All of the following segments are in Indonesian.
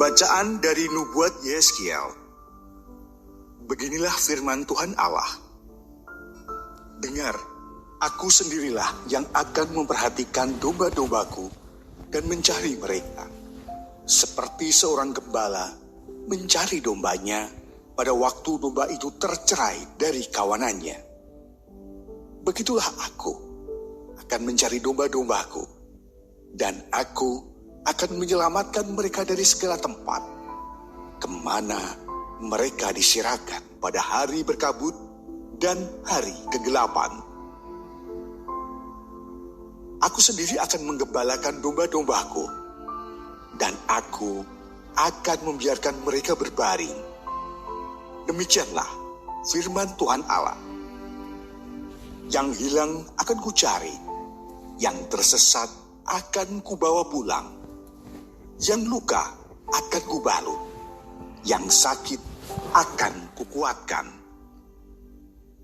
Bacaan dari Nubuat Yeskiel. Beginilah firman Tuhan Allah. Dengar, aku sendirilah yang akan memperhatikan domba-dombaku dan mencari mereka. Seperti seorang gembala mencari dombanya pada waktu domba itu tercerai dari kawanannya. Begitulah aku akan mencari domba-dombaku, dan aku akan menyelamatkan mereka dari segala tempat, kemana mereka disirahkan pada hari berkabut dan hari kegelapan. Aku sendiri akan menggembalakan domba-dombaku, dan aku akan membiarkan mereka berbaring. Demikianlah firman Tuhan Allah. Yang hilang akan kucari, yang tersesat akan kubawa pulang. Yang luka akan kubalut, yang sakit akan kukuatkan.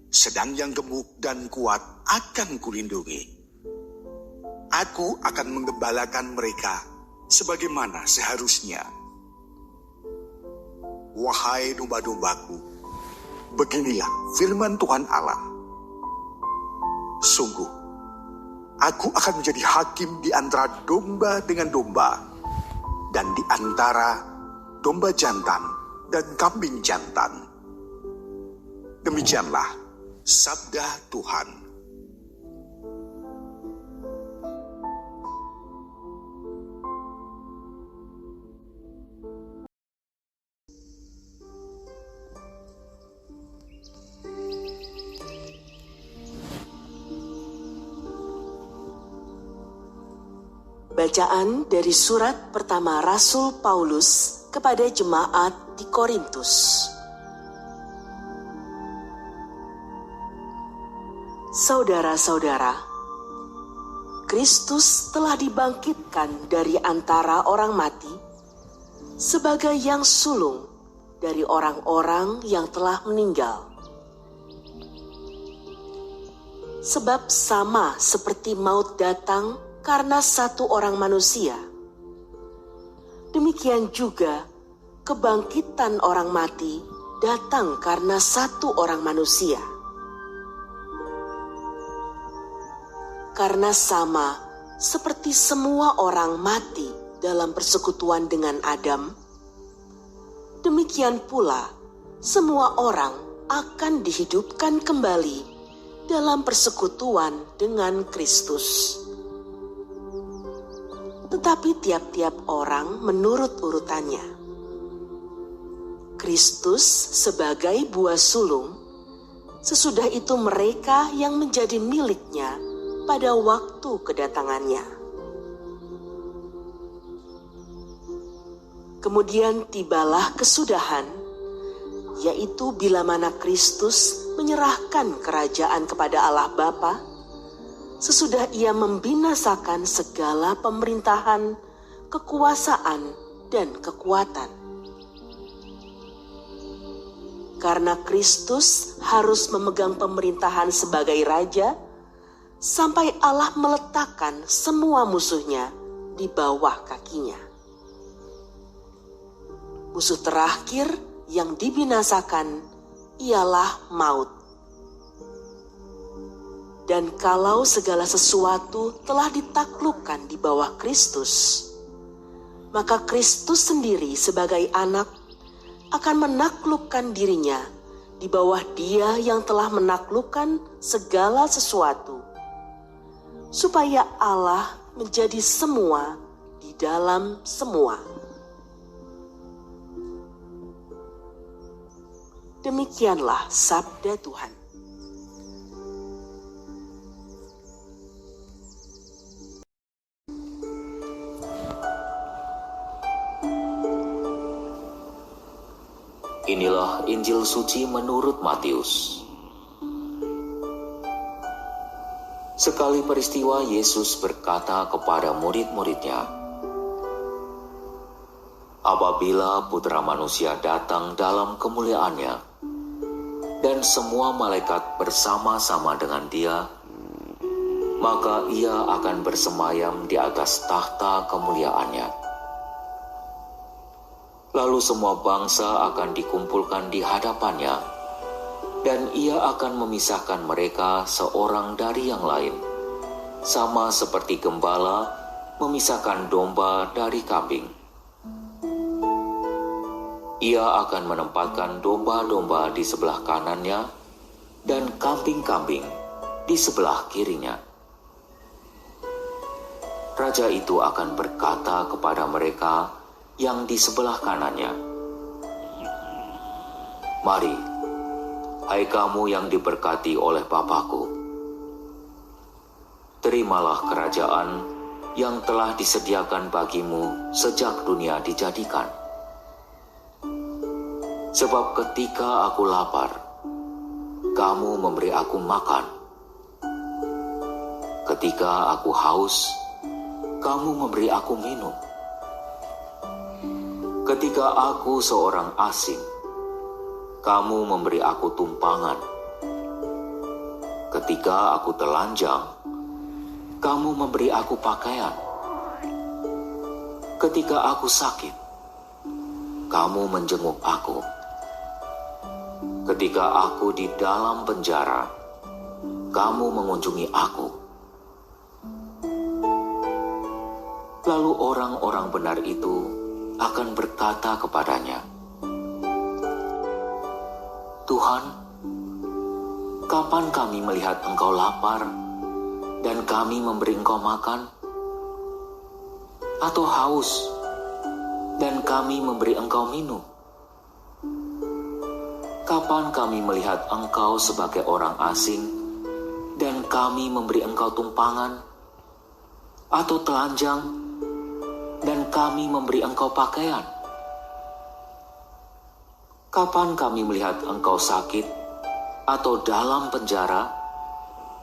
Sedang yang gemuk dan kuat akan kulindungi. Aku akan menggembalakan mereka sebagaimana seharusnya. Wahai domba-dombaku, beginilah firman Tuhan Allah. Sungguh, aku akan menjadi hakim di antara domba dengan domba, dan di antara domba jantan dan kambing jantan. Demikianlah sabda Tuhan. Bacaan dari surat pertama Rasul Paulus kepada jemaat di Korintus. Saudara-saudara, Kristus telah dibangkitkan dari antara orang mati sebagai yang sulung dari orang-orang yang telah meninggal. Sebab sama seperti maut datang karena satu orang manusia, demikian juga kebangkitan orang mati datang karena satu orang manusia. Karena sama seperti semua orang mati dalam persekutuan dengan Adam, demikian pula semua orang akan dihidupkan kembali dalam persekutuan dengan Kristus. Tetapi tiap-tiap orang menurut urutannya. Kristus sebagai buah sulung, sesudah itu mereka yang menjadi miliknya pada waktu kedatangannya. Kemudian tibalah kesudahan, yaitu bila mana Kristus menyerahkan kerajaan kepada Allah Bapa, sesudah ia membinasakan segala pemerintahan, kekuasaan, dan kekuatan. Karena Kristus harus memegang pemerintahan sebagai raja, sampai Allah meletakkan semua musuhnya di bawah kakinya. Musuh terakhir yang dibinasakan ialah maut. Dan kalau segala sesuatu telah ditaklukkan di bawah Kristus, maka Kristus sendiri sebagai anak akan menaklukkan dirinya di bawah Dia yang telah menaklukkan segala sesuatu, supaya Allah menjadi semua di dalam semua. Demikianlah sabda Tuhan. Inilah Injil suci menurut Matius. Sekali peristiwa Yesus berkata kepada murid-muridnya, "Apabila Putra Manusia datang dalam kemuliaannya, dan semua malaikat bersama-sama dengan Dia, maka Ia akan bersemayam di atas tahta kemuliaannya. Lalu semua bangsa akan dikumpulkan di hadapannya, dan ia akan memisahkan mereka seorang dari yang lain, sama seperti gembala memisahkan domba dari kambing. Ia akan menempatkan domba-domba di sebelah kanannya dan kambing-kambing di sebelah kirinya. Raja itu akan berkata kepada mereka yang di sebelah kanannya, "Mari, hai kamu yang diberkati oleh Bapa-Ku, terimalah kerajaan yang telah disediakan bagimu sejak dunia dijadikan. Sebab ketika aku lapar, kamu memberi aku makan. Ketika aku haus, kamu memberi aku minum. Ketika aku seorang asing, kamu memberi aku tumpangan. Ketika aku telanjang, kamu memberi aku pakaian. Ketika aku sakit, kamu menjenguk aku. Ketika aku di dalam penjara, kamu mengunjungi aku." Lalu orang-orang benar itu akan berkata kepadanya, "Tuhan, kapan kami melihat Engkau lapar dan kami memberi Engkau makan? Atau haus dan kami memberi Engkau minum? Kapan kami melihat Engkau sebagai orang asing dan kami memberi Engkau tumpangan? Atau telanjang dan kami memberi Engkau pakaian? Kapan kami melihat Engkau sakit atau dalam penjara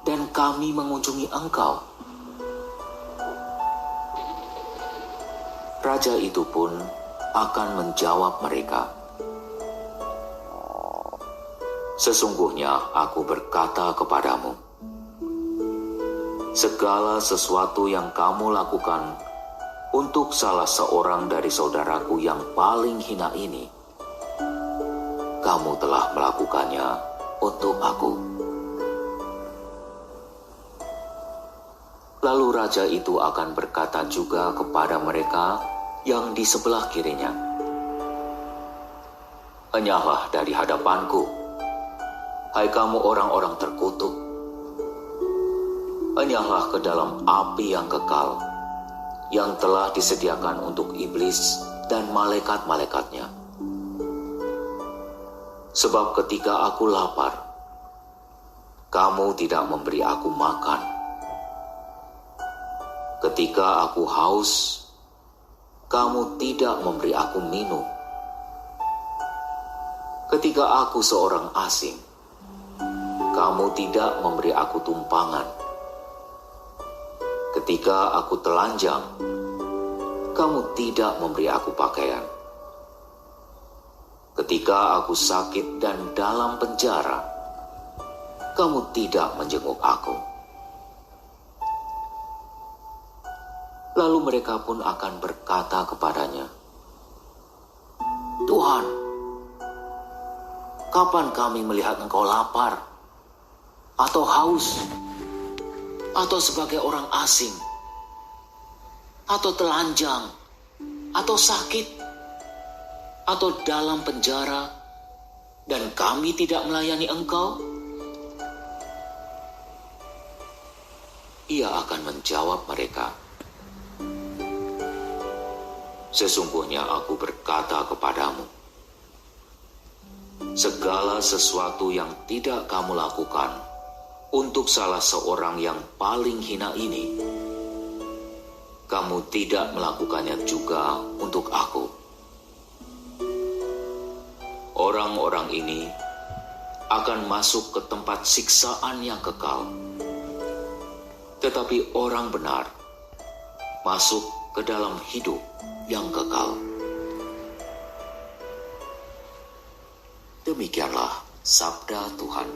dan kami mengunjungi Engkau?" Raja itu pun akan menjawab mereka, "Sesungguhnya aku berkata kepadamu, segala sesuatu yang kamu lakukan untuk salah seorang dari saudaraku yang paling hina ini, kamu telah melakukannya untuk aku." Lalu raja itu akan berkata juga kepada mereka yang di sebelah kirinya, "Enyahlah dari hadapanku, hai kamu orang-orang terkutuk. Enyahlah ke dalam api yang kekal, yang telah disediakan untuk iblis dan malaikat-malaikatnya. Sebab ketika aku lapar, kamu tidak memberi aku makan. Ketika aku haus, kamu tidak memberi aku minum. Ketika aku seorang asing, kamu tidak memberi aku tumpangan. Ketika aku telanjang, kamu tidak memberi aku pakaian. Ketika aku sakit dan dalam penjara, kamu tidak menjenguk aku." Lalu mereka pun akan berkata kepadanya, "Tuhan, kapan kami melihat Engkau lapar, atau haus, atau sebagai orang asing, atau telanjang, atau sakit, atau dalam penjara, dan kami tidak melayani Engkau?" Ia akan menjawab mereka, "Sesungguhnya aku berkata kepadamu, segala sesuatu yang tidak kamu lakukan untuk salah seorang yang paling hina ini, kamu tidak melakukannya juga untuk aku." Orang-orang ini akan masuk ke tempat siksaan yang kekal, tetapi orang benar masuk ke dalam hidup yang kekal. Demikianlah sabda Tuhan.